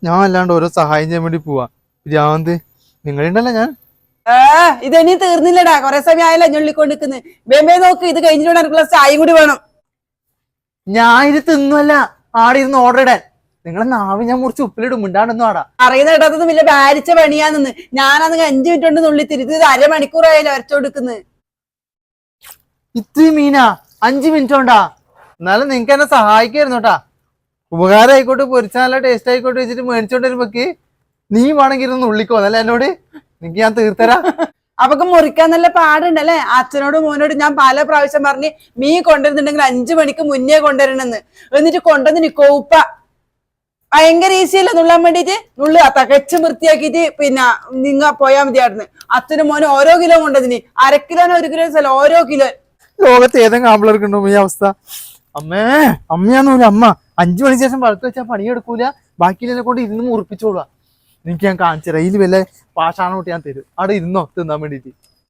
ഞാൻ അല്ലാണ്ട് ഓരോ സഹായം ചെയ്യാൻ വേണ്ടി പോവാ. ഭ്രാന്ത്. നിങ്ങളുണ്ടല്ലോ ഞാൻ. ഇതെനി തീർന്നില്ലടാ, കൊറേ സമയം ആയല്ലോ ഞൊള്ളിക്കൊണ്ട് നിൽക്കുന്നത്. ബേബേ നോക്ക്, ഇത് കഴിഞ്ഞിട്ട് എനിക്ക് ഗ്ലാസ് ചായയും കൂടി വേണം. ഞാൻ ഇത് തിന്നുമല്ല, ആടെ ഇരുന്ന് ഓർഡർ ഇടാൻ. നിങ്ങളെ നാവ് ഞാൻ മുറിച്ച് ഉപ്പിലിടും. മിണ്ടാണ്ടെന്നും ആടാ. അറിയുന്ന കേട്ടതൊന്നും വലിയ ഭാരിച്ച പണിയാന്ന്. ഞാനന്ന് 5 മിനിറ്റ് കൊണ്ട് നുള്ളി തിരുത്തി, ഇത് അരമണിക്കൂറായാലും വരച്ചോടുക്കുന്നത്. ഇത്രയും മീനാ 5 മിനിറ്റ് കൊണ്ടാ? എന്നാലും നിങ്ങക്ക് എന്നെ സഹായിക്കായിരുന്നു കേട്ടാ. ഉപകാരം ആയിക്കോട്ടെ, പൊരിച്ച നല്ല ടേസ്റ്റ് ആയിക്കോട്ടെ വെച്ചിട്ട് മേടിച്ചോണ്ട് വരുമ്പോക്ക് നീ വേണമെങ്കിൽ ഇരുന്ന് ഉള്ളിക്കോ എന്നല്ല എന്നോട്. നിനക്ക് ഞാൻ തീർത്തരാ. അവക്ക് മുറിക്കാൻ നല്ല പാടുണ്ടല്ലേ. അച്ഛനോടും മോനോടും ഞാൻ പല പ്രാവശ്യം പറഞ്ഞ് മീൻ കൊണ്ടുവരുന്നുണ്ടെങ്കിൽ 5 മണിക്ക് മുന്നേ കൊണ്ടുവരണമെന്ന്. എന്നിട്ട് കൊണ്ടുവന്ന് നിക്കോപ്പ ഭയങ്കര ഈസിയല്ലേ നുള്ളാൻ വേണ്ടിട്ട്. നുള്ളി തകച്ച് വൃത്തിയാക്കിയിട്ട് പിന്നെ നിങ്ങ പോയാൽ മതിയായിരുന്നു. അച്ഛനും മോനും ഓരോ കിലോ കൊണ്ടതിന്, 1/2 കിലോനോ 1 കിലോ സ്ഥലം ഓരോ കിലോ. ലോകത്ത് ഏതെങ്കിലും ആമ്പിളർക്കുണ്ടോ ഈ അവസ്ഥ? അമ്മയാന്ന് അമ്മ 5 മണിക്ക് ശേഷം വളർത്ത് വെച്ചാൽ പണിയെടുക്കൂല. ബാക്കിയിലെ കൊണ്ട് ഇരുന്ന് മുറിപ്പിച്ചോളാം. എനിക്ക് ഞാൻ കാണിച്ചു തരാം. ഇതിൽ വല്ല പാഷാണോട്ട് ഞാൻ തരും. അവിടെ ഇരുന്നോ തിന്നാൻ വേണ്ടിട്ട്.